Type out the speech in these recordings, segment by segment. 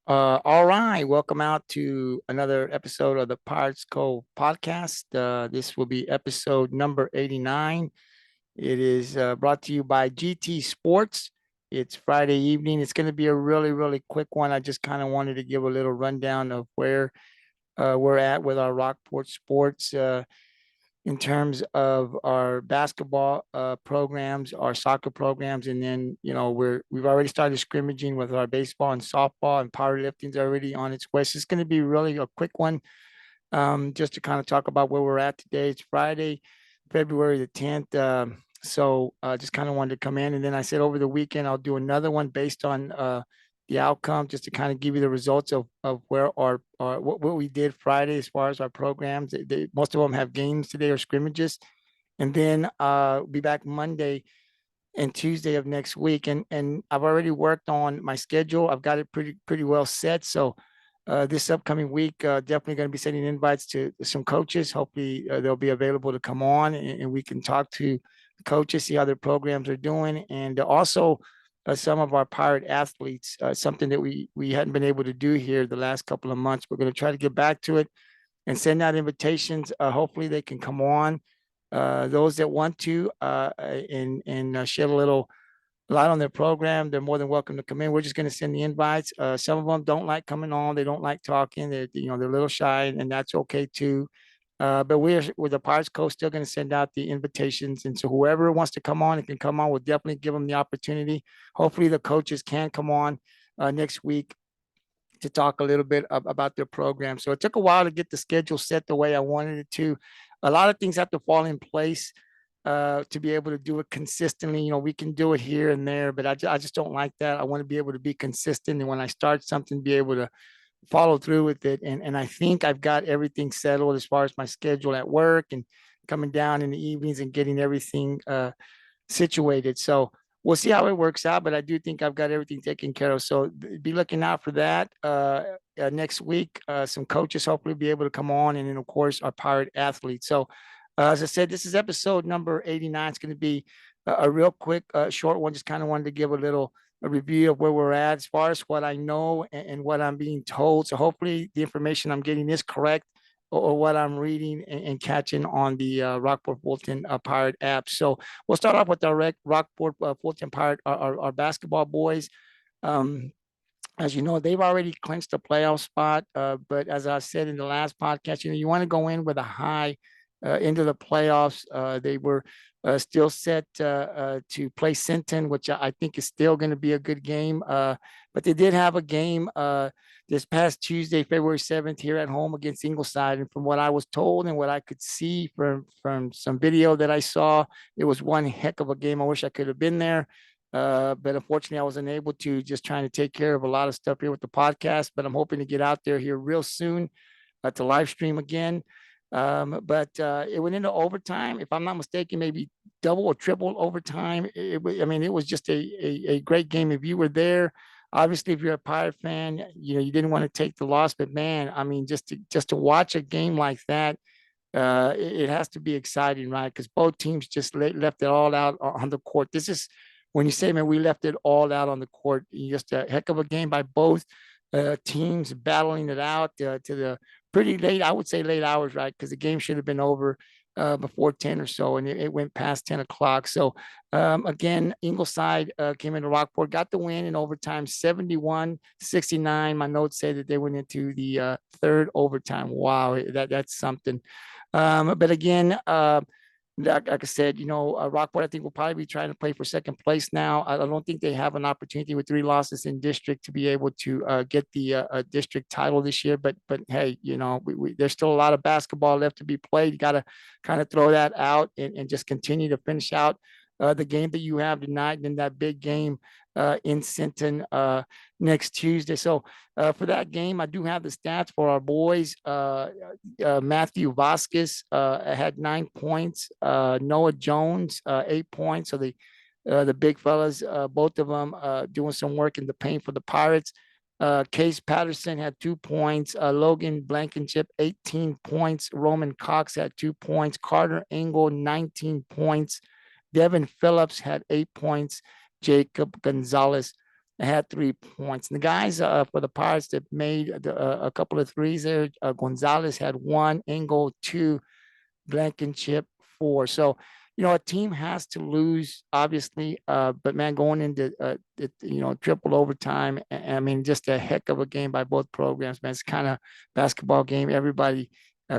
All right, welcome out to another episode of the Cove podcast. This will be episode number 89. It is brought to you by GT Sports. It's Friday evening. It's going to be a really, really quick one. I just kind of wanted to give a little rundown of where we're at with our Rockport Sports. In terms of our basketball programs, our soccer programs, and then we've already started scrimmaging with our baseball and softball, and powerlifting's already on its way. So it's going to be really a quick one, just to kind of talk about where we're at today. It's Friday, February the 10th. So just kind of wanted to come in, and then I said over the weekend I'll do another one based on the outcome, just to kind of give you the results of where our what we did Friday as far as our programs. Most of them have games today or scrimmages, and then be back Monday and Tuesday of next week. And I've already worked on my schedule. I've got it pretty well set. So this upcoming week, definitely going to be sending invites to some coaches. Hopefully, they'll be available to come on, and we can talk to coaches, see how their programs are doing, and also some of our pirate athletes. Something that we hadn't been able to do here the last couple of months. We're going to try to get back to it and send out invitations. Hopefully, they can come on. Those that want to and shed a little light on their program, they're more than welcome to come in. We're just going to send the invites. Some of them don't like coming on. They don't like talking. They're a little shy, and that's okay too. But with the Pirates Coach still going to send out the invitations, and so whoever wants to come on, it can come on. We'll definitely give them the opportunity. Hopefully, the coaches can come on next week to talk a little bit about their program. So it took a while to get the schedule set the way I wanted it to. A lot of things have to fall in place to be able to do it consistently. We can do it here and there, but I just don't like that. I want to be able to be consistent, and when I start something, be able to follow through with it. And I think I've got everything settled as far as my schedule at work and coming down in the evenings and getting everything situated. So we'll see how it works out, but I do think I've got everything taken care of. So be looking out for that next week. Some coaches hopefully be able to come on, and then of course our pirate athletes. So as I said, this is episode number 89. It's going to be a real quick, short one. Just kind of wanted to give a review of where we're at as far as what I know and what I'm being told. So hopefully the information I'm getting is correct, or what I'm reading and catching on the Rockport Fulton Pirate app. So we'll start off with our Rockport Fulton Pirate, our basketball boys. Um, as you know, they've already clinched a playoff spot. But as I said in the last podcast, you want to go in with a high into the playoffs. They were still set to play Sinton, which I think is still going to be a good game. But they did have a game this past Tuesday, February 7th, here at home against Ingleside. And from what I was told and what I could see from some video that I saw, it was one heck of a game. I wish I could have been there. But unfortunately, I was unable to, just trying to take care of a lot of stuff here with the podcast. But I'm hoping to get out there here real soon to live stream again. But it went into overtime, if I'm not mistaken, maybe double or triple overtime. It was just a great game. If you were there, obviously, if you're a Pirate fan, you didn't want to take the loss. But man, just to watch a game like that, it has to be exciting, right? Because both teams just left it all out on the court. This is when you say, man, we left it all out on the court. Just a heck of a game by both teams, battling it out to the pretty late, I would say late hours, right? Because the game should have been over before 10 or so, and it went past 10 o'clock. So again, Ingleside came into Rockport, got the win in overtime, 71-69. My notes say that they went into the third overtime. Wow, that's something. But again, like I said, Rockport, I think, will probably be trying to play for second place now. I don't think they have an opportunity with 3 losses in district to be able to get the district title this year. But hey, there's still a lot of basketball left to be played. You got to kind of throw that out and just continue to finish out the game that you have tonight, and then that big game in Sinton next Tuesday. So for that game, I do have the stats for our boys. Matthew Vasquez had 9 points. Noah Jones, 8 points. So the big fellas, both of them doing some work in the paint for the Pirates. Case Patterson had 2 points. Logan Blankenship, 18 points. Roman Cox had 2 points. Carter Engel, 19 points. Devin Phillips had 8 points. Jacob Gonzalez had 3 points. And the guys for the Pirates that made a couple of threes there, Gonzalez had one, Engel two, Blankenship four. So, a team has to lose, obviously. But man, going into triple overtime, I mean, just a heck of a game by both programs, man. It's kind of basketball game everybody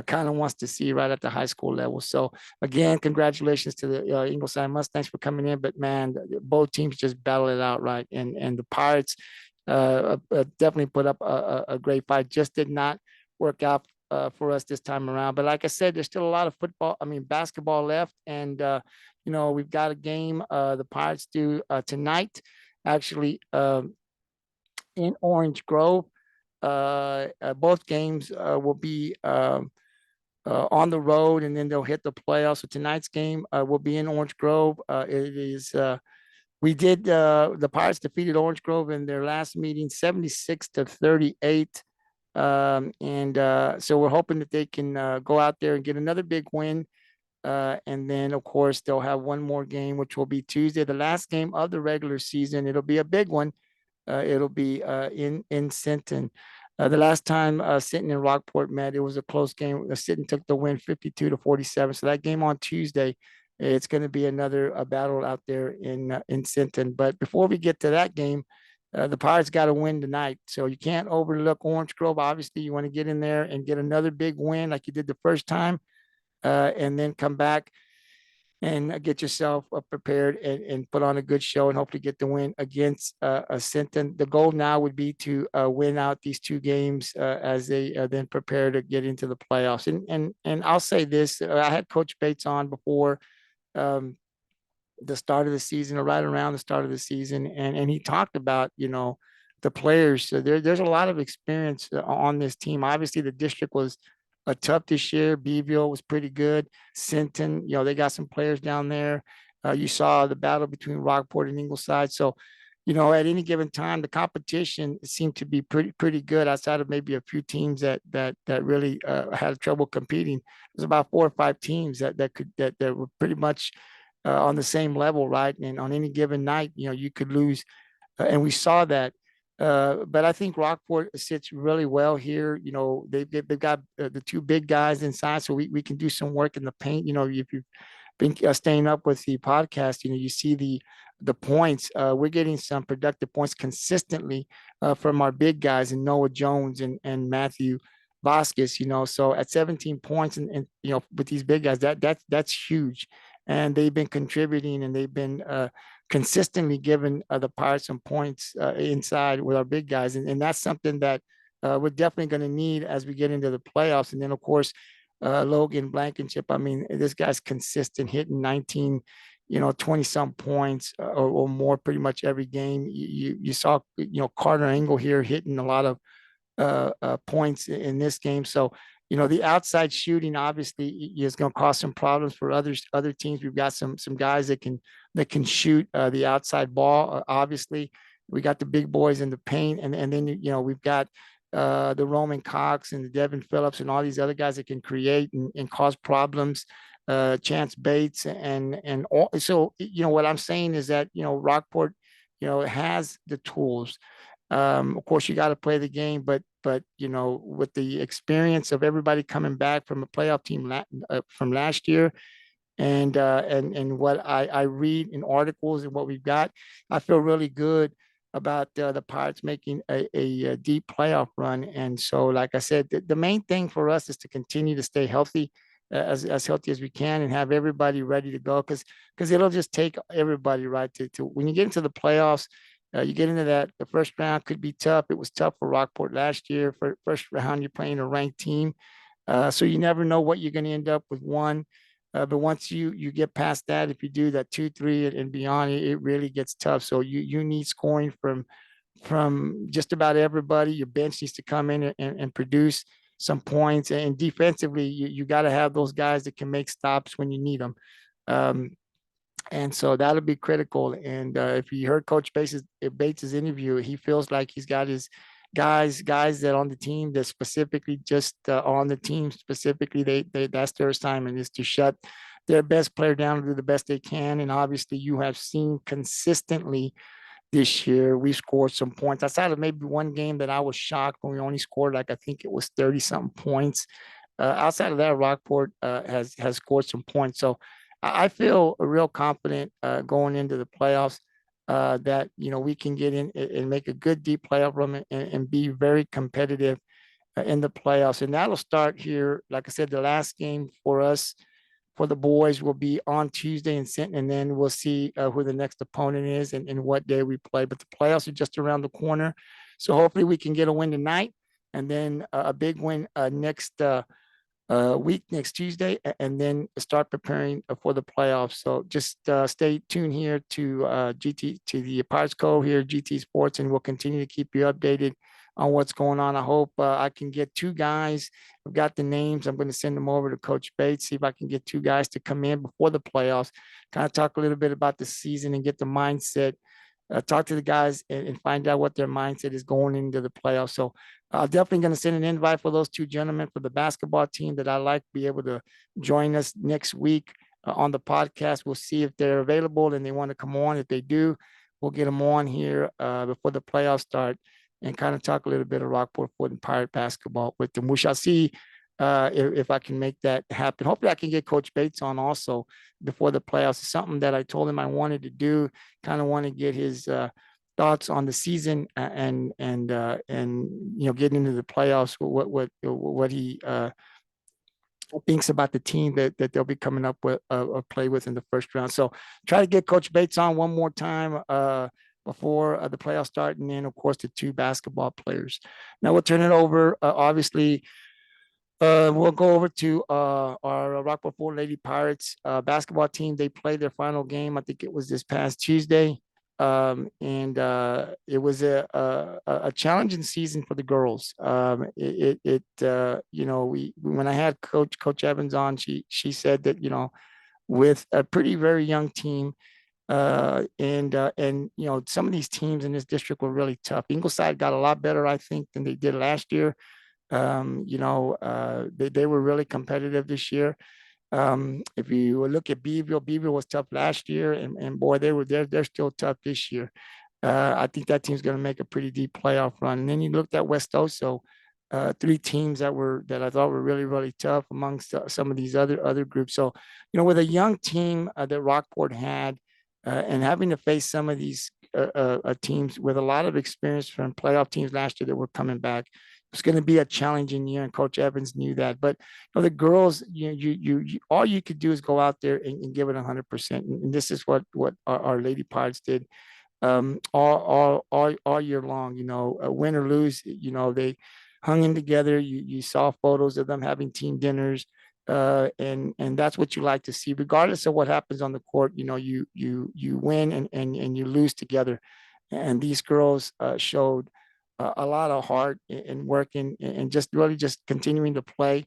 kind of wants to see right at the high school level. So again, congratulations to the Ingleside Mustangs for coming in. But man, both teams just battled it out, right? And the Pirates definitely put up a great fight. Just did not work out for us this time around. But like I said, there's still a lot of basketball left. And, we've got a game the Pirates do tonight, actually, in Orange Grove. Both games will be on the road, and then they'll hit the playoffs. So tonight's game will be in Orange Grove. It is the Pirates defeated Orange Grove in their last meeting, 76-38. So we're hoping that they can go out there and get another big win. And then, of course, they'll have one more game, which will be Tuesday, the last game of the regular season. It'll be a big one. It'll be in Sinton. The last time Sinton and Rockport met, it was a close game. Sinton took the win 52-47. So that game on Tuesday, it's going to be another battle out there in Sinton. But before we get to that game, the Pirates got to win tonight. So you can't overlook Orange Grove. Obviously, you want to get in there and get another big win like you did the first time, and then come back and get yourself prepared and put on a good show and hopefully get the win against Sinton. The goal now would be to win out these two games as they then prepare to get into the playoffs. And I'll say this, I had Coach Bates on before the start of the season, or right around the start of the season, and he talked about the players. So there's a lot of experience on this team. Obviously, the district was tough this year. Beeville was pretty good. Sinton, they got some players down there. You saw the battle between Rockport and Ingleside. So, at any given time, the competition seemed to be pretty good outside of maybe a few teams that really had trouble competing. There's about 4 or 5 teams that were pretty much on the same level, right? And on any given night, you could lose, and we saw that. But I think Rockport sits really well here. They've got the two big guys inside, so we can do some work in the paint. If you've been staying up with the podcast, you see the points. We're getting some productive points consistently from our big guys, and Noah Jones and Matthew Vasquez. So at 17 points, and with these big guys, that's huge. And they've been contributing, and they've been consistently giving the Pirates some points inside with our big guys. And that's something that we're definitely going to need as we get into the playoffs. And then, of course, Logan Blankenship. I mean, this guy's consistent, hitting 19, 20 some points or more pretty much every game. You saw, Carter Engel here hitting a lot of points in this game. So, the outside shooting obviously is going to cause some problems for other teams. We've got some guys that can shoot the outside ball. Obviously, we got the big boys in the paint, and then we've got the Roman Cox and the Devin Phillips and all these other guys that can create and cause problems. Chance Bates and all. So what I'm saying is that Rockport has the tools. Of course, you got to play the game, but with the experience of everybody coming back from a playoff team from last year, and what I read in articles and what we've got, I feel really good about the Pirates making a deep playoff run. And so, like I said, the main thing for us is to continue to stay healthy, as healthy as we can, and have everybody ready to go, because it'll just take everybody, right, to when you get into the playoffs. You get into that, the first round could be tough. It was tough for Rockport last year. For first round, you're playing a ranked team. So you never know what you're going to end up with one. But once you get past that, if you do that 2, 3 and beyond, it really gets tough. So you need scoring from just about everybody. Your bench needs to come in and produce some points. And defensively, you got to have those guys that can make stops when you need them. And so that'll be critical. And if you heard Coach Bates's interview, he feels like he's got his guys that on the team that specifically just on the team specifically, that's their assignment, is to shut their best player down and do the best they can. And obviously, you have seen consistently this year. We scored some points. Outside of maybe one game that I was shocked when we only scored like I think it was 30 something points. Outside of that, Rockport has scored some points. So I feel real confident going into the playoffs that we can get in and make a good deep playoff run and be very competitive in the playoffs. And that'll start here. Like I said, the last game for us for the boys will be on Tuesday in Sinton, and then we'll see who the next opponent is and what day we play. But the playoffs are just around the corner, so hopefully we can get a win tonight, and then a big win next week, next Tuesday, and then start preparing for the playoffs. So just stay tuned here to GT to the Pirates Cove here, GT Sports, and we'll continue to keep you updated on what's going on. I hope I can get two guys. I've got the names. I'm going to send them over to Coach Bates, see if I can get two guys to come in before the playoffs, kind of talk a little bit about the season and get the mindset. Talk to the guys and find out what their mindset is going into the playoffs. So I'm definitely going to send an invite for those two gentlemen for the basketball team that I like to be able to join us next week on the podcast. We'll see if they're available and they want to come on. If they do, we'll get them on here before the playoffs start and kind of talk a little bit of Rockport Fort and Pirate basketball with them. We shall see if I can make that happen. Hopefully I can get Coach Bates on also before the playoffs. It's something that I told him I wanted to do, kind of want to get his thoughts on the season and getting into the playoffs, what he thinks about the team that they'll be coming up with or play with in the first round. So try to get Coach Bates on one more time before the playoffs start, and then of course the two basketball players. Now we'll turn it over. Obviously, we'll go over to our Rockport Fort Lady Pirates basketball team. They played their final game. I think it was this past Tuesday. And it was a challenging season for the girls. When I had Coach Evans on, she said that, with a pretty very young team, and some of these teams in this district were really tough. Ingleside got a lot better, I think, than they did last year. They were really competitive this year. If you look at Beaver was tough last year, and boy, they're still tough this year. I think that team's going to make a pretty deep playoff run. And then you looked at West Oso, three teams that I thought were really, really tough amongst some of these other groups. So, with a young team that Rockport had, and having to face some of these teams with a lot of experience from playoff teams last year that were coming back, it's going to be a challenging year, and Coach Evans knew that. But the girls, you all you could do is go out there and give it 100%. And this is what our Lady Pirates did all year long. Win or lose, they hung in together. You saw photos of them having team dinners, and that's what you like to see, regardless of what happens on the court. You win and you lose together, and these girls showed a lot of heart and working and just really just continuing to play,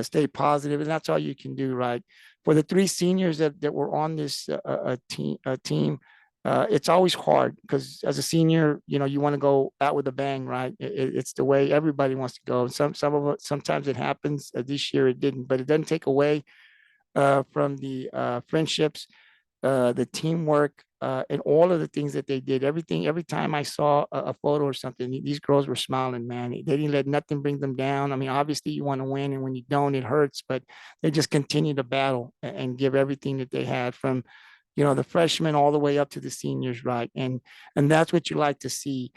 stay positive, and that's all you can do, right? For the three seniors that were on this team, it's always hard because as a senior, you want to go out with a bang, right? It's the way everybody wants to go. Some of it, sometimes it happens. This year it didn't, but it doesn't take away from the friendships, the teamwork, and all of the things that they did. Every time I saw a photo or something, these girls were smiling, man. They didn't let nothing bring them down. I mean, obviously you want to win, and when you don't, it hurts, but they just continue to battle and give everything that they had, from the freshmen all the way up to the seniors, right? And that's what you like to see.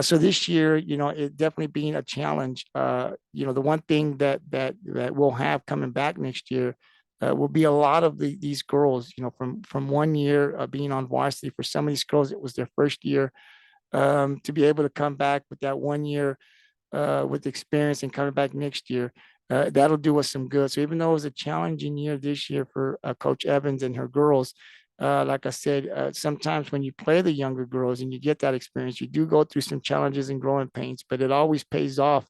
So this year, it definitely being a challenge. The one thing that we'll have coming back next year will be a lot of these girls, from 1 year being on varsity. For some of these girls, it was their first year, to be able to come back with that 1 year with experience and coming back next year. That'll do us some good. So even though it was a challenging year this year for Coach Evans and her girls, like I said, sometimes when you play the younger girls and you get that experience, you do go through some challenges and growing pains, but it always pays off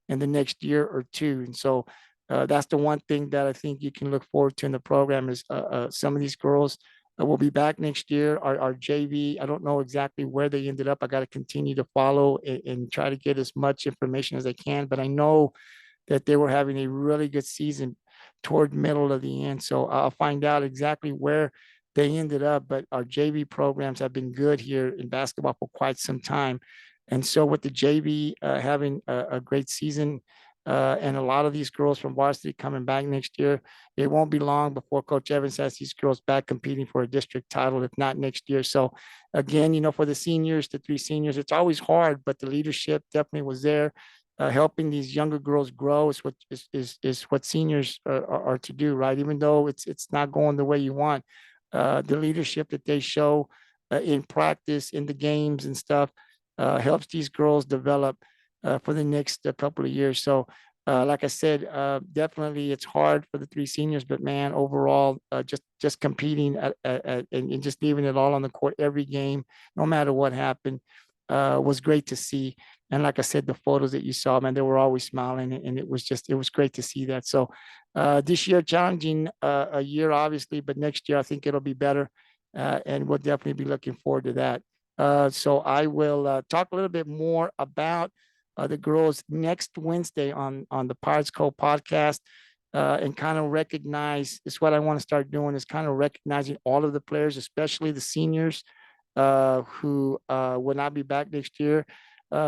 in the next year or two. And so that's the one thing that I think you can look forward to in the program is some of these girls will be back next year. Our JV, I don't know exactly where they ended up. I got to continue to follow and try to get as much information as I can, but I know that they were having a really good season toward middle of the end. So I'll find out exactly where they ended up, but our JV programs have been good here in basketball for quite some time. And so with the JV having a great season, and a lot of these girls from varsity coming back next year, it won't be long before Coach Evans has these girls back competing for a district title, if not next year. So again, for the seniors, the three seniors, it's always hard, but the leadership definitely was there. Helping these younger girls grow is what seniors are to do, right? Even though it's not going the way you want, the leadership that they show in practice, in the games and stuff, helps these girls develop for the next couple of years. So, like I said, definitely it's hard for the three seniors, but man, overall, just competing and just leaving it all on the court every game, no matter what happened, was great to see. And like I said, the photos that you saw, man, they were always smiling, and it was great to see that. So, this year, challenging a year, obviously, but next year I think it'll be better, and we'll definitely be looking forward to that. So I will talk a little bit more about the girls next Wednesday on the Pirates Cove podcast, and kind of recognize. It's what I want to start doing, is kind of recognizing all of the players, especially the seniors, who will not be back next year.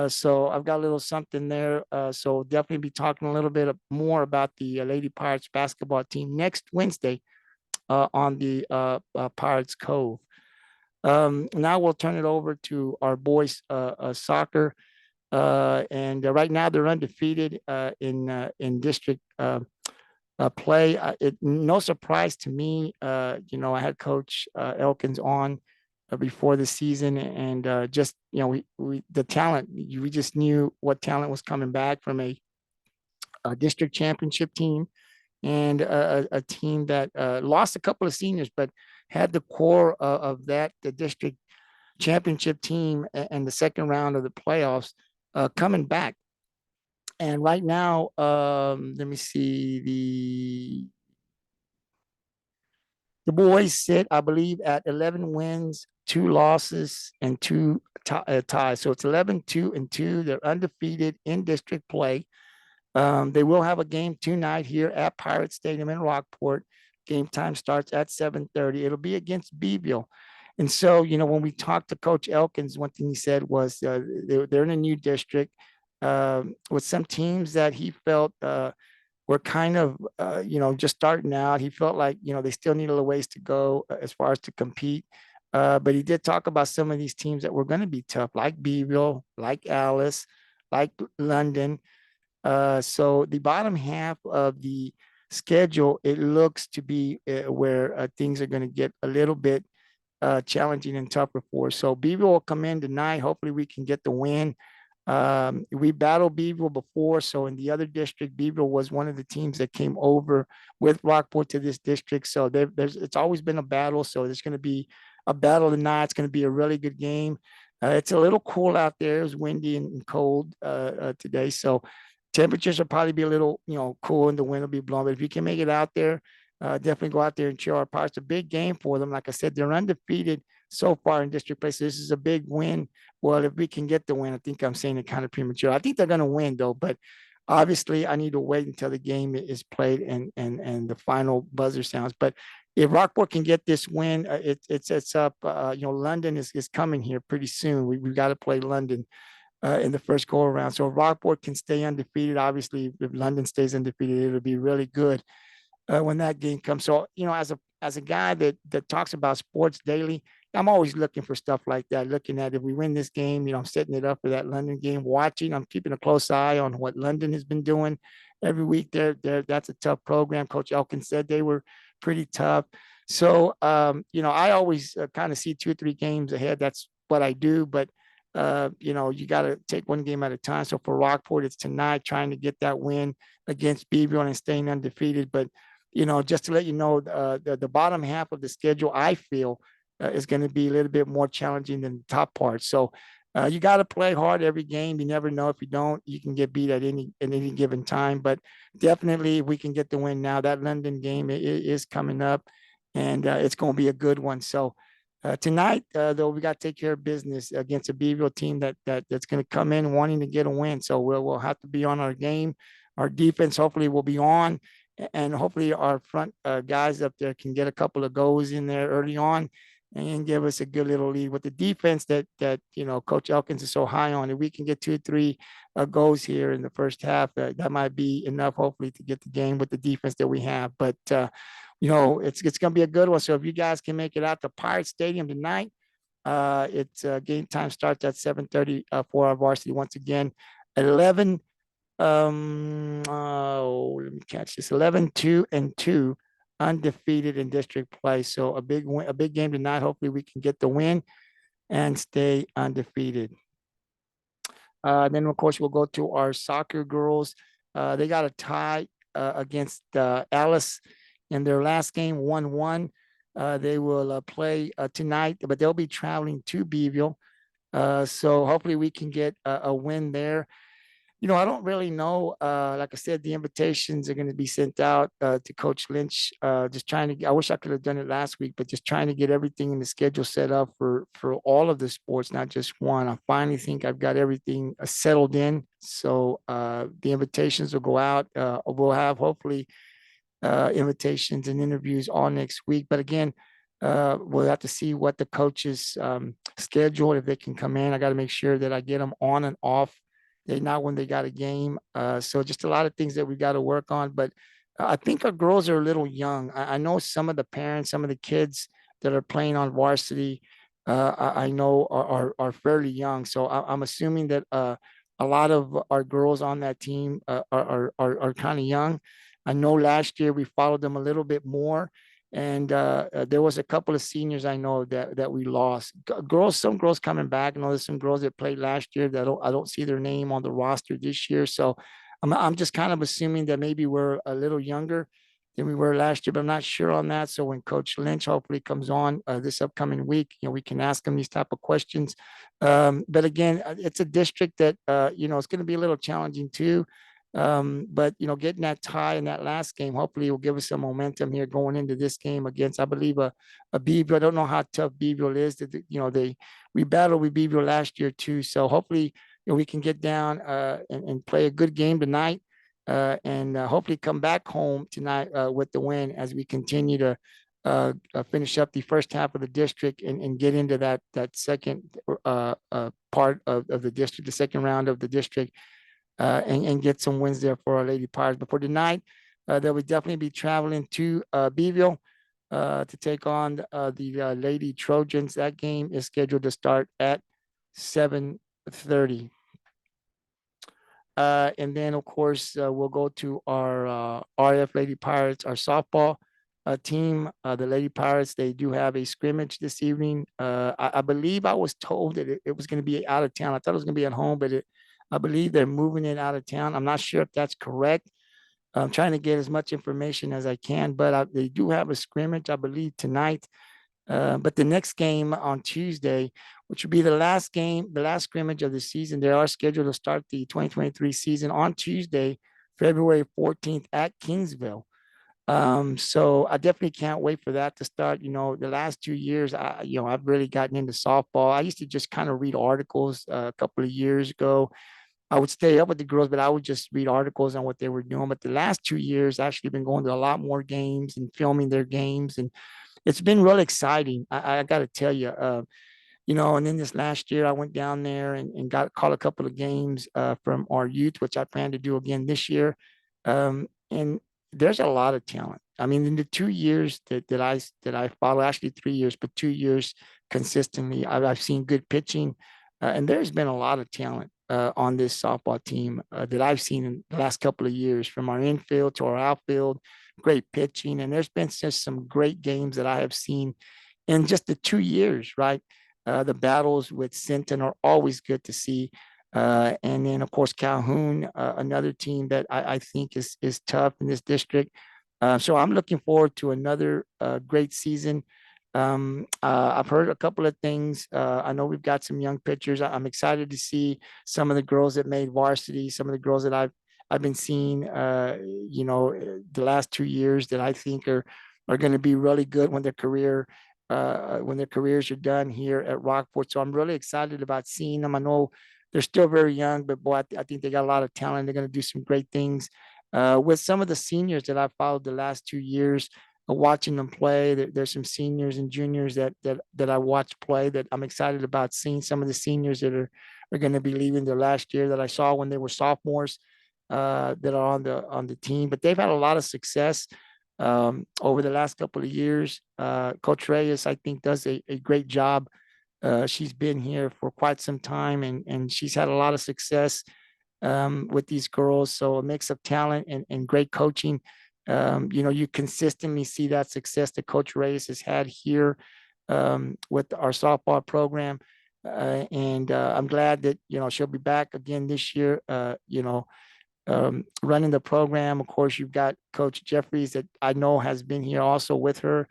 So I've got a little something there. So definitely be talking a little bit more about the Lady Pirates basketball team next Wednesday on the Pirates Cove. Now we'll turn it over to our boys soccer. And right now they're undefeated in district play. No surprise to me. I had Coach Elkins on before the season, and just we the talent. We just knew what talent was coming back from a district championship team, and a team that lost a couple of seniors, but had the core of the district championship team and the second round of the playoffs coming back. And right now, let me see, the boys sit, I believe, at 11 wins, 2 losses, and two ties. So it's 11-2-2. They're undefeated in district play. They will have a game tonight here at Pirate Stadium in Rockport. Game time starts at 7:30. It'll be against Beeville. And so, when we talked to Coach Elkins, one thing he said was they're in a new district with some teams that he felt were kind of, just starting out. He felt like, they still need a little ways to go as far as to compete. But he did talk about some of these teams that were going to be tough, like Beeville, like Alice, like London. So the bottom half of the schedule, it looks to be where things are going to get a little bit challenging and tougher for us. So Beaver will come in tonight. Hopefully we can get the win. We battled Beaver before. So in the other district, Beaver was one of the teams that came over with Rockport to this district. So it's always been a battle. So there's going to be a battle tonight. It's going to be a really good game. It's a little cool out there. It was windy and cold today. So temperatures will probably be a little, cool, and the wind will be blowing. But if you can make it out there, definitely go out there and cheer our Pirates. It's a big game for them. Like I said, they're undefeated so far in district play. So this is a big win. Well, if we can get the win, I think I'm saying it kind of premature. I think they're going to win though, but obviously I need to wait until the game is played and the final buzzer sounds. But if Rockport can get this win, it sets up. London is coming here pretty soon. We've got to play London in the first go around. So if Rockport can stay undefeated, obviously if London stays undefeated, it'll be really good when that game comes. So, as a guy that talks about sports daily, I'm always looking for stuff like that, looking at if we win this game, I'm setting it up for that London game, watching. I'm keeping a close eye on what London has been doing every week. That's a tough program. Coach Elkins said they were pretty tough. So, I always kind of see 2 or 3 games ahead. That's what I do. But, you got to take one game at a time. So for Rockport, it's tonight, trying to get that win against Beaver and staying undefeated. But, just to let you know, the bottom half of the schedule, I feel, is going to be a little bit more challenging than the top part. So you got to play hard every game. You never know. If you don't, you can get beat at any given time. But definitely, if we can get the win now, that London game is coming up, and it's going to be a good one. So tonight, though, we got to take care of business against a Beeville team that's going to come in wanting to get a win. So we'll have to be on our game. Our defense, hopefully, will be on. and hopefully our front guys up there can get a couple of goals in there early on and give us a good little lead with the defense that Coach Elkins is so high on. If we can get 2 or 3 goals here in the first half, that might be enough, hopefully, to get the game with the defense that we have. But it's going to be a good one. So if you guys can make it out to Pirate Stadium tonight, it's game time starts at 7:30 for our varsity once again. 11 let me catch this. 11-2-2, undefeated in district play. So a big win, a big game tonight. Hopefully we can get the win and stay undefeated. Then of course we'll go to our soccer girls. They got a tie against Alice in their last game, 1-1. They will play tonight, but they'll be traveling to Beeville. So hopefully we can get a win there. I don't really know. Like I said, the invitations are going to be sent out to Coach Lynch. Just trying to. I wish I could have done it last week, but just trying to get everything in the schedule set up for all of the sports, not just one. I finally think I've got everything settled in. So the invitations will go out. We'll have hopefully invitations and interviews all next week. But again, we'll have to see what the coaches schedule, if they can come in. I got to make sure that I get them on and off. They're not when they got a game. So just a lot of things that we got to work on. But I think our girls are a little young. I know some of the parents, some of the kids that are playing on varsity, I know are fairly young. So I'm assuming that a lot of our girls on that team are kind of young. I know last year we followed them a little bit more, and there was a couple of seniors I know that we lost. Some girls coming back. I know there's some girls that played last year that I don't see their name on the roster this year. So I'm just kind of assuming that maybe we're a little younger than we were last year, but I'm not sure on that. So when Coach Lynch hopefully comes on this upcoming week, we can ask him these type of questions. But again, it's a district that it's going to be a little challenging too. But getting that tie in that last game hopefully will give us some momentum here going into this game against, I believe, a Beaver. I don't know how tough Beaver is. We battled with Beaver last year too. So hopefully we can get down and play a good game tonight, and hopefully come back home tonight with the win as we continue to finish up the first half of the district and get into that second part of the district, the second round of the district. And get some wins there for our Lady Pirates. But for tonight, they will definitely be traveling to Beeville to take on the Lady Trojans. That game is scheduled to start at 7:30. And then, of course, we'll go to our RF Lady Pirates, our softball team. The Lady Pirates, they do have a scrimmage this evening. I believe I was told that it was going to be out of town. I thought it was going to be at home, but I believe they're moving it out of town. I'm not sure if that's correct. I'm trying to get as much information as I can, but they do have a scrimmage, I believe, tonight. But the next game on Tuesday, which will be the last game, the last scrimmage of the season, they are scheduled to start the 2023 season on Tuesday, February 14th at Kingsville. So I definitely can't wait for that to start. The last 2 years, I've really gotten into softball. I used to just kind of read articles a couple of years ago. I would stay up with the girls, but I would just read articles on what they were doing. But the last 2 years, I've actually been going to a lot more games and filming their games, and it's been really exciting. I got to tell you, and then this last year, I went down there and caught a couple of games from our youth, which I plan to do again this year. And there's a lot of talent. I mean, in the 2 years that I follow, actually 3 years, but 2 years consistently, I've seen good pitching, and there's been a lot of talent on this softball team that I've seen in the last couple of years, from our infield to our outfield. Great pitching, and there's been just some great games that I have seen in just the 2 years, right? The battles with Sinton are always good to see. And then, of course, Calhoun, another team that I think is tough in this district. So I'm looking forward to another great season. I've heard a couple of things. I know we've got some young pitchers. I'm excited to see some of the girls that made varsity, some of the girls that I've been seeing, the last 2 years that I think are going to be really good when their careers are done here at Rockport. So I'm really excited about seeing them. I know they're still very young, but boy, I think they got a lot of talent. They're going to do some great things with some of the seniors that I followed the last 2 years, watching them play. There's some seniors and juniors that I watched play that I'm excited about seeing. Some of the seniors that are going to be leaving their last year that I saw when they were sophomores, that are on the team. But they've had a lot of success over the last couple of years. Coach Reyes, I think, does a great job. She's been here for quite some time, and she's had a lot of success with these girls. So a mix of talent and great coaching. You consistently see that success that Coach Reyes has had here with our softball program. And I'm glad that, she'll be back again this year, running the program. Of course, you've got Coach Jeffries that I know has been here also with her,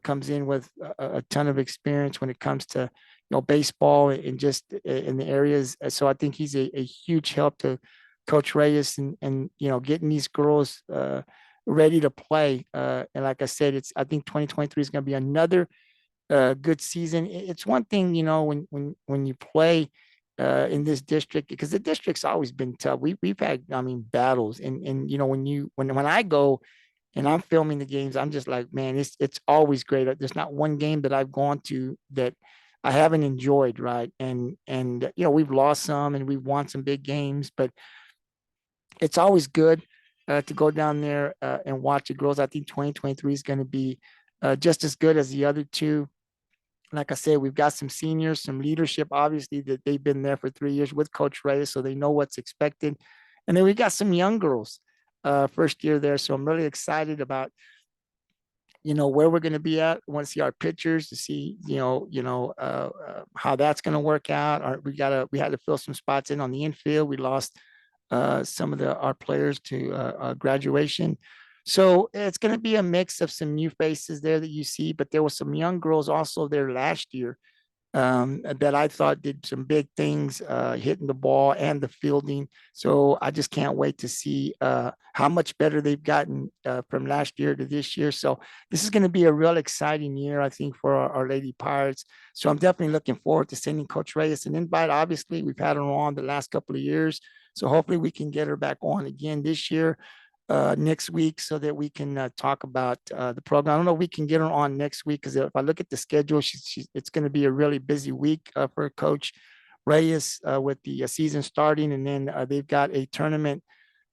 comes in with a ton of experience when it comes to baseball and just in the areas. So I think he's a huge help to Coach Reyes and getting these girls ready to play. And like I said, I think 2023 is going to be another good season. It's one thing, when you play in this district, because the district's always been tough. We've had, battles, and when I go and I'm filming the games, I'm just like, man, it's always great. There's not one game that I've gone to that I haven't enjoyed, right? And we've lost some and we've won some big games, but it's always good to go down there and watch the girls. I think 2023 is going to be just as good as the other two. Like I said, we've got some seniors, some leadership, obviously, that they've been there for 3 years with Coach Reyes, so they know what's expected. And then we got some young girls, first year there. So I'm really excited about, where we're going to be at. I want to see our pictures to see, how that's going to work out. We had to fill some spots in on the infield. We lost some of our players to graduation. So it's going to be a mix of some new faces there that you see, but there were some young girls also there last year that I thought did some big things, hitting the ball and the fielding. So I just can't wait to see how much better they've gotten from last year to this year. So this is going to be a real exciting year, I think, for our Lady Pirates. So I'm definitely looking forward to sending Coach Reyes an invite. Obviously, we've had her on the last couple of years. So hopefully we can get her back on again this year, next week, so that we can talk about the program. I don't know if we can get her on next week, because if I look at the schedule, it's going to be a really busy week for Coach Reyes with the season starting, and then they've got a tournament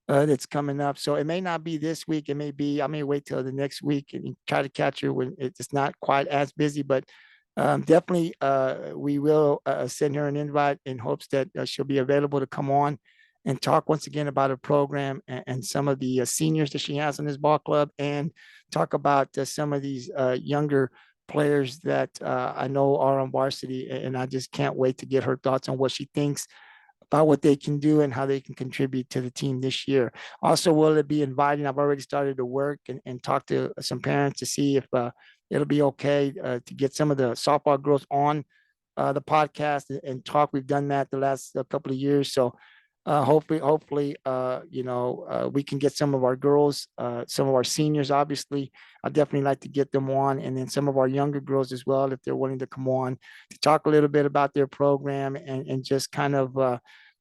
that's coming up. So it may not be this week. I may wait till the next week and try to catch her when it's not quite as busy, but definitely we will send her an invite in hopes that she'll be available to come on and talk once again about her program and some of the seniors that she has in this ball club, and talk about some of these younger players that I know are on varsity. And I just can't wait to get her thoughts on what she thinks about what they can do and how they can contribute to the team this year. Also, will it be inviting? I've already started to work and talk to some parents to see if it'll be okay to get some of the softball girls on the podcast and talk. We've done that the last couple of years. So hopefully, we can get some of our girls, some of our seniors, obviously. I'd definitely like to get them on, and then some of our younger girls as well, if they're willing to come on to talk a little bit about their program and just kind of,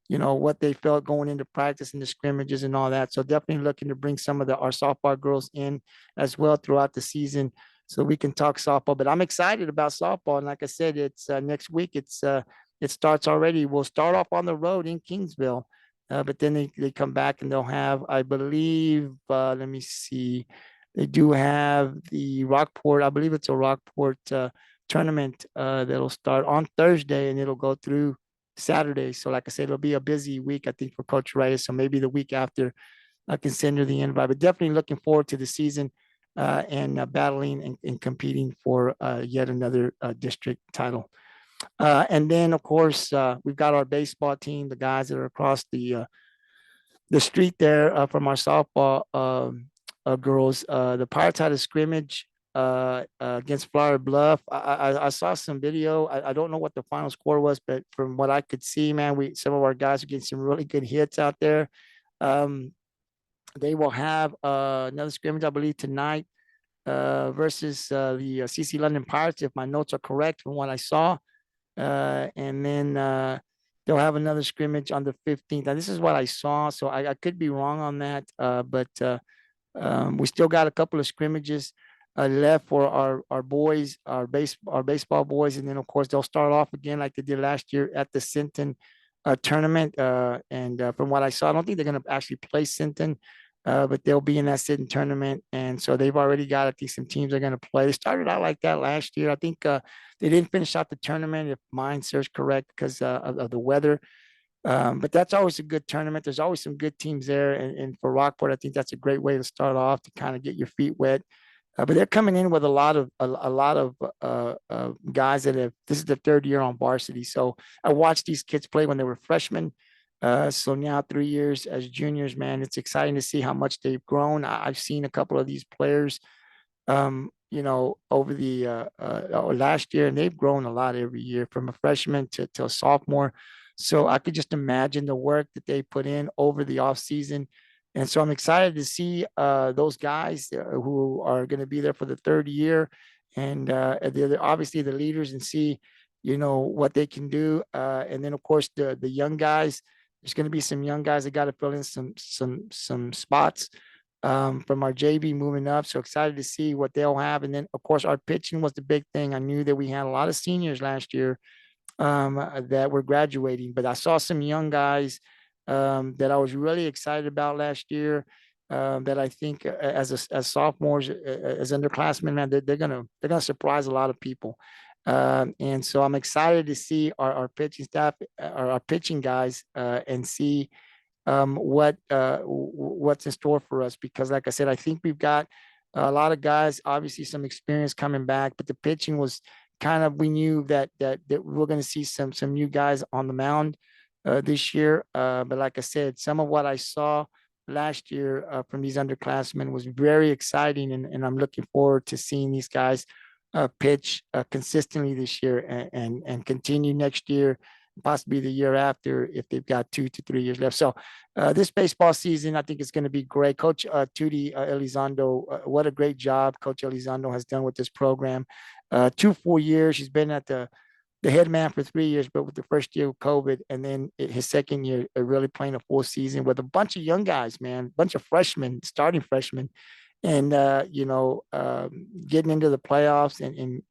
what they felt going into practice and the scrimmages and all that. So definitely looking to bring some of our softball girls in as well throughout the season, so we can talk softball. But I'm excited about softball, and like I said, it's next week. It starts already. We'll start off on the road in Kingsville, but then they come back and they'll have, I believe, let me see, they do have the Rockport. I believe it's a Rockport tournament that'll start on Thursday and it'll go through Saturday. So like I said, it'll be a busy week, I think, for Coach Reyes. So maybe the week after I can send her the invite, but definitely looking forward to the season and battling and competing for yet another district title. And then, of course, we've got our baseball team, the guys that are across the street there from our softball girls. The Pirates had a scrimmage against Flower Bluff. I saw some video. I don't know what the final score was, but from what I could see, man, some of our guys are getting some really good hits out there. They will have another scrimmage, I believe, tonight versus the CC London Pirates, if my notes are correct from what I saw. And then they'll have another scrimmage on the 15th. Now, this is what I saw, so I could be wrong on that, but we still got a couple of scrimmages left for our boys, our baseball boys, and then of course they'll start off again like they did last year at the Sinton tournament. And from what I saw, I don't think they're going to actually play Sinton, but they'll be in that Sinton tournament. And so they've already got, I think, some teams are going to play. They started out like that last year. I think they didn't finish out the tournament, if mine serves correct, because of the weather. But that's always a good tournament. There's always some good teams there. And for Rockport, I think that's a great way to start off to kind of get your feet wet. But they're coming in with a lot of guys that have, this is the third year on varsity. So I watched these kids play when they were freshmen. So now 3 years as juniors, man, it's exciting to see how much they've grown. I've seen a couple of these players over the last year, and they've grown a lot every year from a freshman to a sophomore. So I could just imagine the work that they put in over the off season. And so I'm excited to see those guys who are going to be there for the third year, and they're obviously the leaders, and see, what they can do. And then of course the young guys. There's going to be some young guys that got to fill in some spots from our JV moving up. So excited to see what they'll have. And then, of course, our pitching was the big thing. I knew that we had a lot of seniors last year that were graduating, but I saw some young guys that I was really excited about last year. That I think as sophomores, as underclassmen, man, they're gonna surprise a lot of people. And so I'm excited to see our pitching staff, our pitching guys, and see what's in store for us, because like I said, I think we've got a lot of guys, obviously some experience coming back, but the pitching was kind of, we knew that we're going to see some new guys on the mound this year. But like I said, some of what I saw last year from these underclassmen was very exciting, and I'm looking forward to seeing these guys pitch consistently this year, and continue next year, possibly the year after, if they've got 2 to 3 years left. So this baseball season, I think it's going to be great. Coach Tudy Elizondo, what a great job Coach Elizondo has done with this program. 2 full years. She's been at the head man for 3 years, but with the first year of COVID, and then his second year, really playing a full season with a bunch of young guys, man, a bunch of freshmen, starting freshmen, and getting into the playoffs, and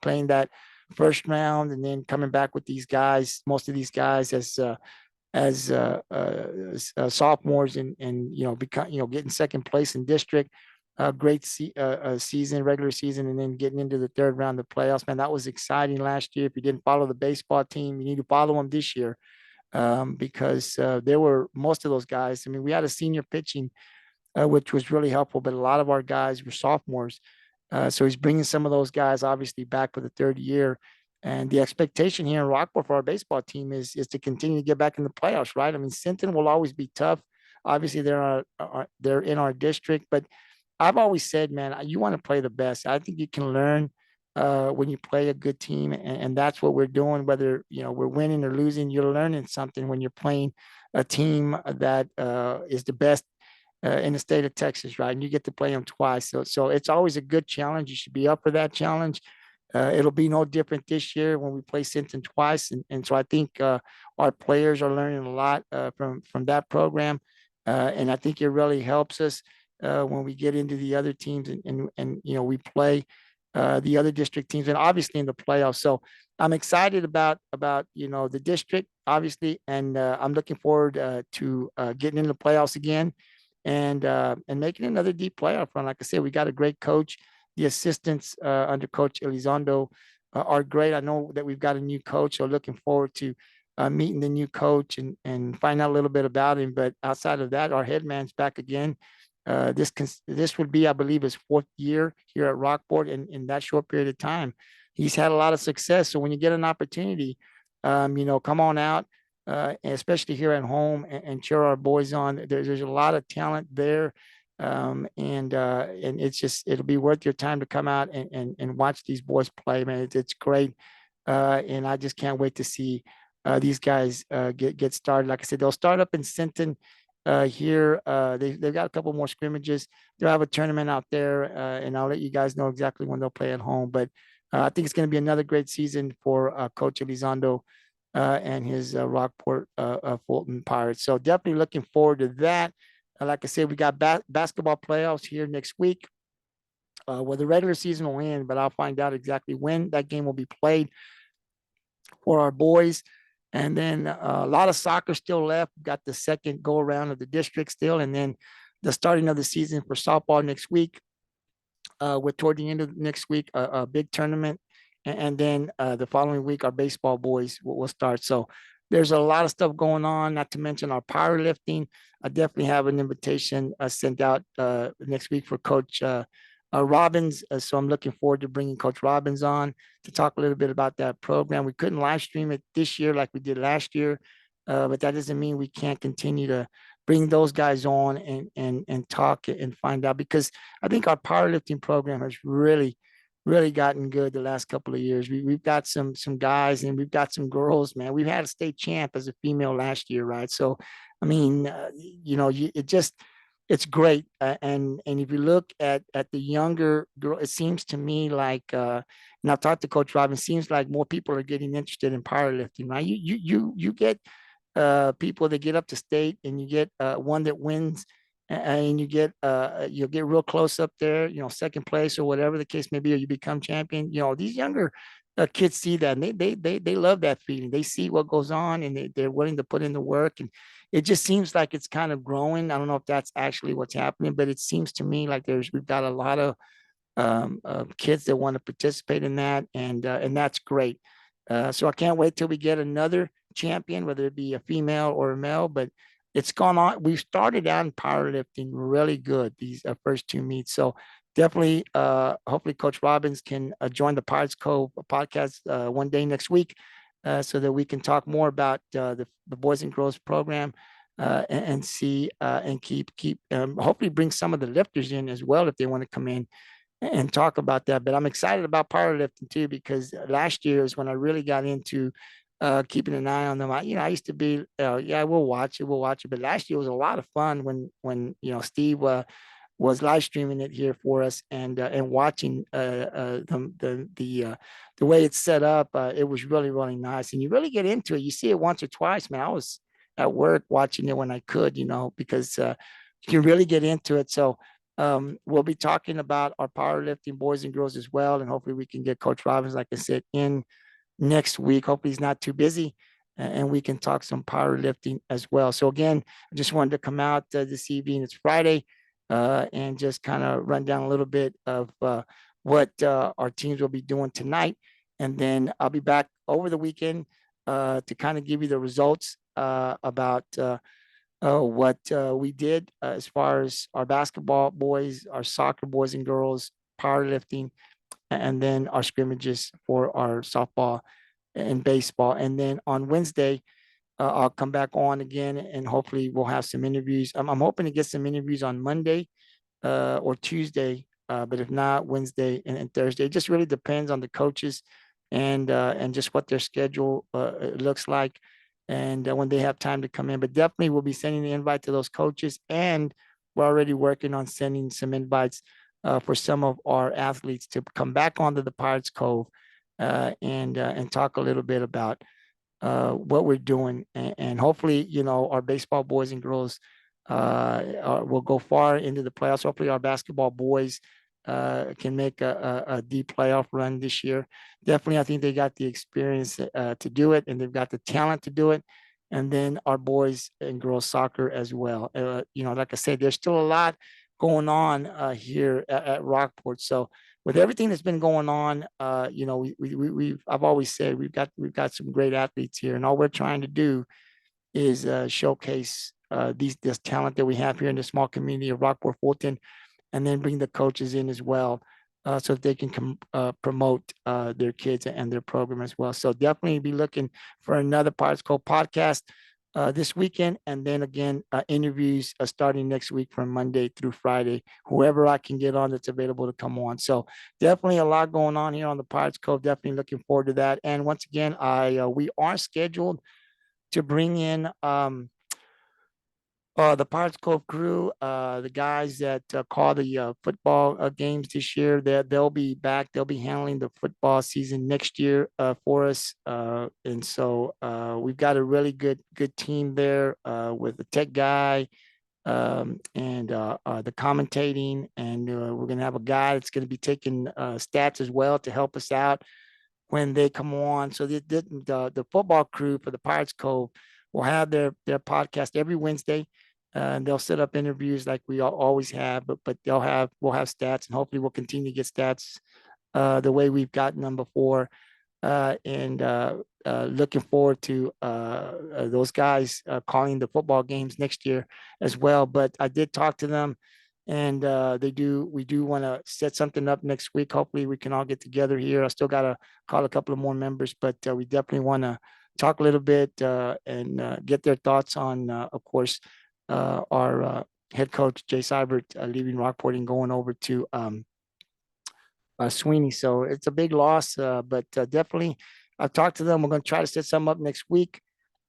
playing that first round, and then coming back with these guys, most of these guys as sophomores, and become, getting second place in district. Great season, regular season, and then getting into the third round of the playoffs. Man, that was exciting last year. If you didn't follow the baseball team, you need to follow them this year, because there were most of those guys. I mean, we had a senior pitching, which was really helpful, but a lot of our guys were sophomores. So he's bringing some of those guys obviously back for the third year. And the expectation here in Rockport for our baseball team is to continue to get back in the playoffs, right? I mean, Sinton will always be tough. Obviously, they're in our district, but I've always said, man, you want to play the best. I think you can learn when you play a good team, and that's what we're doing. Whether we're winning or losing, you're learning something when you're playing a team that is the best in the state of Texas, right? And you get to play them twice. So it's always a good challenge. You should be up for that challenge. It'll be no different this year when we play Sinton twice. And so I think our players are learning a lot from that program. And I think it really helps us when we get into the other teams, and we play the other district teams, and obviously in the playoffs. So I'm excited about the district, obviously, and I'm looking forward to getting into the playoffs again, and making another deep playoff run. Like I said, we got a great coach. The assistants under Coach Elizondo are great. I know that we've got a new coach, so looking forward to meeting the new coach and find out a little bit about him. But outside of that, our head man's back again. This would be, I believe, his 4th year here at Rockport in that short period of time. He's had a lot of success. So when you get an opportunity, come on out, especially here at home, and cheer our boys on. There's a lot of talent there. And it'll be worth your time to come out and watch these boys play, man. It's great. And I just can't wait to see these guys get started. Like I said, they'll start up in Sinton here. They've got a couple more scrimmages. They'll have a tournament out there, and I'll let you guys know exactly when they'll play at home. But I think it's going to be another great season for Coach Elizondo and his Rockport Fulton Pirates. So definitely looking forward to that. Like I said, we got basketball playoffs here next week. Well, the regular season will end, but I'll find out exactly when that game will be played for our boys. And then a lot of soccer still left. We've got the second go around of the district still, and then the starting of the season for softball next week. With toward the end of next week, a big tournament, and then the following week, our baseball boys will start. So there's a lot of stuff going on. Not to mention our powerlifting. I definitely have an invitation sent out next week for Coach Robbins. So I'm looking forward to bringing Coach Robbins on to talk a little bit about that program. We couldn't live stream it this year like we did last year, but that doesn't mean we can't continue to bring those guys on and talk and find out, because I think our powerlifting program has really gotten good the last couple of years. We've got some guys and we've got some girls, man. We've had a state champ as a female last year, right? So, I mean, it's great. And if you look at the younger girl, it seems to me like, and I've talked to Coach Robin, seems like more people are getting interested in powerlifting, right? You get people that get up to state, and you get one that wins, and you'll get real close up there, second place or whatever the case may be, or you become champion. These younger kids see that, and they love that feeling. They see what goes on, and they're willing to put in the work, and it just seems like it's kind of growing. I don't know if that's actually what's happening, but it seems to me like we've got a lot of kids that want to participate in that, and that's great. So I can't wait till we get another champion, whether it be a female or a male. But it's gone on. We started out in powerlifting really good these first two meets. So definitely, hopefully, Coach Robbins can join the Pirates Cove podcast one day next week, so that we can talk more about the Boys and Girls program. And see and keep hopefully bring some of the lifters in as well if they want to come in and talk about that. But I'm excited about powerlifting too, because last year is when I really got into keeping an eye on them. I used to be, yeah, we'll watch it. But last year was a lot of fun when Steve was live streaming it here for us, and watching the way it's set up. It was really nice, and you really get into it. You see it once or twice, man. I was at work watching it when I could, because you can really get into it. So we'll be talking about our powerlifting boys and girls as well, and hopefully we can get Coach Robbins, like I said, in next week. Hopefully he's not too busy, and we can talk some powerlifting as well. So again, I just wanted to come out this evening. It's Friday, and just kind of run down a little bit of what our teams will be doing tonight, and then I'll be back over the weekend to kind of give you the results about what we did as far as our basketball boys, our soccer boys and girls, powerlifting, and then our scrimmages for our softball and baseball. And then on Wednesday, I'll come back on again, and hopefully we'll have some interviews. I'm hoping to get some interviews on Monday or Tuesday, but if not, Wednesday and Thursday. It just really depends on the coaches and just what their schedule looks like, and when they have time to come in. But definitely we'll be sending the invite to those coaches, and we're already working on sending some invites for some of our athletes to come back onto the Pirates Cove and talk a little bit about what we're doing, and hopefully, our baseball boys and girls will go far into the playoffs. Hopefully, our basketball boys can make a deep playoff run this year. Definitely, I think they got the experience to do it, and they've got the talent to do it. And then our boys and girls soccer as well. Like I said, there's still a lot going on here at Rockport. So with everything that's been going on, I've always said we've got some great athletes here, and all we're trying to do is showcase this talent that we have here in the small community of Rockport Fulton, and then bring the coaches in as well, so that they can promote their kids and their program as well. So definitely be looking for another Pirates Cove podcast this weekend, and then again interviews starting next week from Monday through Friday. Whoever I can get on that's available to come on. So definitely a lot going on here on the Pirates Cove. Definitely looking forward to that. And once again, we are scheduled to bring in The Pirates Cove crew, the guys that call the football games this year, they'll be back. They'll be handling the football season next year for us, and so we've got a really good team there with the tech guy and the commentating, and we're gonna have a guy that's gonna be taking stats as well to help us out when they come on. So the football crew for the Pirates Cove will have their podcast every Wednesday. And they'll set up interviews like we always have, but we'll have stats, and hopefully we'll continue to get stats the way we've gotten them before. And looking forward to those guys calling the football games next year as well. But I did talk to them, and we do want to set something up next week. Hopefully, we can all get together here. I still got to call a couple of more members, but we definitely want to talk a little bit and get their thoughts on, of course, our head coach Jay Seibert leaving Rockport and going over to Sweeney. So it's a big loss, but definitely I've talked to them. We're going to try to set some up next week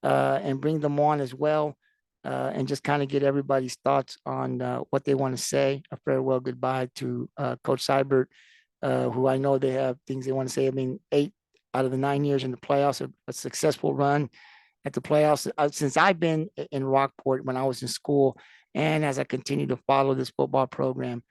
and bring them on as well and just kind of get everybody's thoughts on what they want to say. A farewell goodbye to Coach Seibert, who I know they have things they want to say. I mean, 8 out of the 9 years in the playoffs, a successful run at the playoffs since I've been in Rockport when I was in school, and as I continue to follow this football program.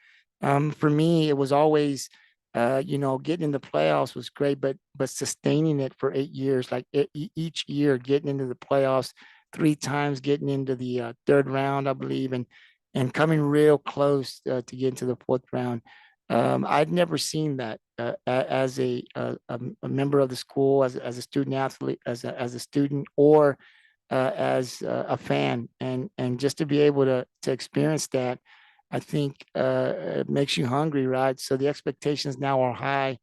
For me, it was always, getting in the playoffs was great, but sustaining it for 8 years, like each year, getting into the playoffs 3 times, getting into the third round, I believe, and coming real close to get into the fourth round. I'd never seen that as a member of the school, as a student athlete, as a student, or as a fan, and just to be able to experience that, I think it makes you hungry, right? So the expectations now are high.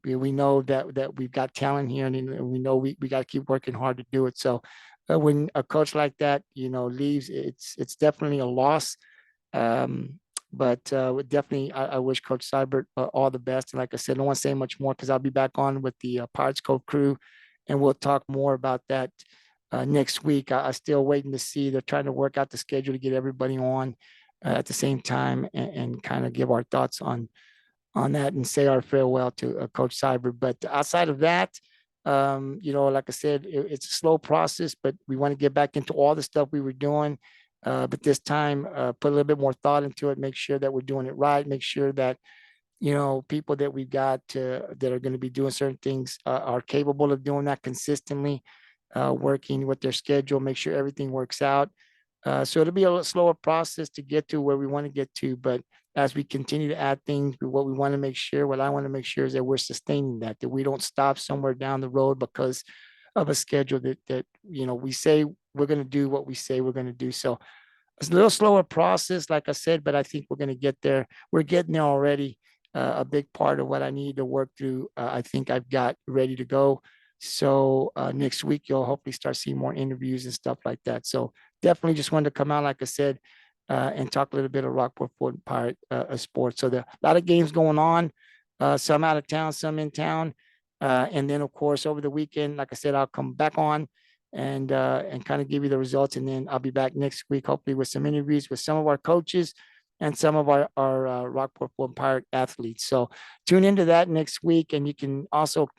We know that we've got talent here, and we know we got to keep working hard to do it. So when a coach like that, leaves, it's definitely a loss. Um, but definitely, I wish Coach Seibert all the best. And like I said, I don't want to say much more because I'll be back on with the Pirates Cove crew, and we'll talk more about that next week. I'm still waiting to see. They're trying to work out the schedule to get everybody on at the same time and kind of give our thoughts on that and say our farewell to Coach Seibert. But outside of that, like I said, it's a slow process, but we want to get back into all the stuff we were doing. But this time, put a little bit more thought into it, make sure that we're doing it right, make sure that, people that we've got that are going to be doing certain things are capable of doing that consistently, working with their schedule, make sure everything works out. So it'll be a little slower process to get to where we want to get to. But as we continue to add things, what I want to make sure is that we're sustaining that we don't stop somewhere down the road because of a schedule that we say we're going to do what we say we're going to do. So it's a little slower process, like I said, but I think we're going to get there. We're getting there already. A big part of what I need to work through, I think I've got ready to go. So next week, you'll hopefully start seeing more interviews and stuff like that. So definitely just wanted to come out, like I said, and talk a little bit of Rockport Fort Pirate sports. So there are a lot of games going on, some out of town, some in town. And then, of course, over the weekend, like I said, I'll come back on and kind of give you the results. And then I'll be back next week, hopefully with some interviews with some of our coaches and some of our Rockport Fort Pirate athletes. So tune into that next week. And you can also,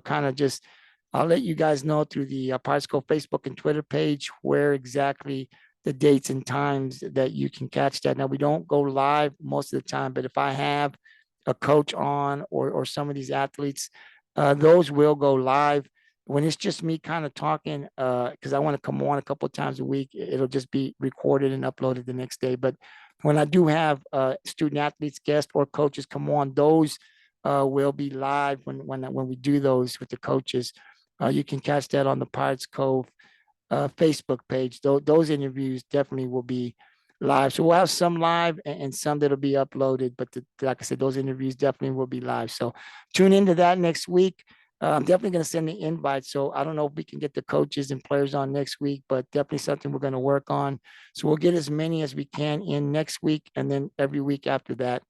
kind of just, I'll let you guys know through the Pirates Cove Facebook and Twitter page where exactly the dates and times that you can catch that. Now, we don't go live most of the time, but if I have a coach on or some of these athletes, those will go live. When it's just me kind of talking, because I want to come on a couple of times a week, it'll just be recorded and uploaded the next day. But when I do have student athletes, guests, or coaches come on, those will be live when we do those with the coaches. You can catch that on the Pirates Cove Facebook page. Those interviews definitely will be live. So we'll have some live and some that'll be uploaded. But like I said, those interviews definitely will be live. So tune into that next week. I'm definitely going to send the invite. So I don't know if we can get the coaches and players on next week, but definitely something we're going to work on. So we'll get as many as we can in next week, and then every week after that,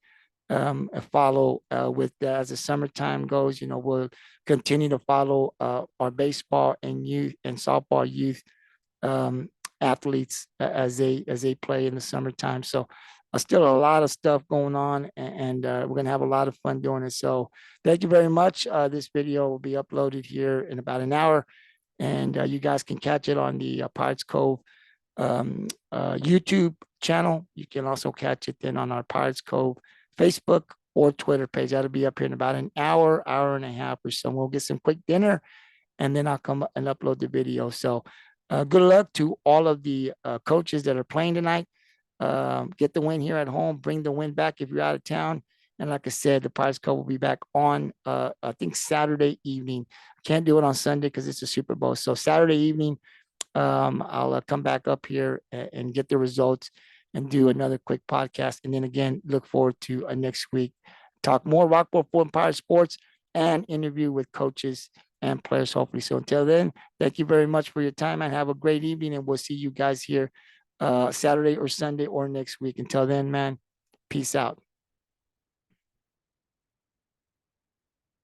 follow with as the summertime goes. We'll continue to follow our baseball and youth and softball youth athletes as they play in the summertime. So still a lot of stuff going on, and we're going to have a lot of fun doing it. So thank you very much. This video will be uploaded here in about an hour, and you guys can catch it on the Pirates Cove YouTube channel. You can also catch it then on our Pirates Cove Facebook or Twitter page. That'll be up here in about an hour and a half or so. We'll get some quick dinner, and then I'll come and upload the video. So good luck to all of the coaches that are playing tonight. Get the win here at home. Bring the win back if you're out of town. And like I said, the Pirates Cup will be back on, I think, Saturday evening. I can't do it on Sunday because it's a Super Bowl. So Saturday evening, I'll come back up here and get the results and do another quick podcast. And then again, look forward to next week. Talk more Rockport Ford Pirate Sports and interview with coaches and players, hopefully. So until then, thank you very much for your time and have a great evening. And we'll see you guys here Saturday or Sunday or next week. Until then, man, peace out.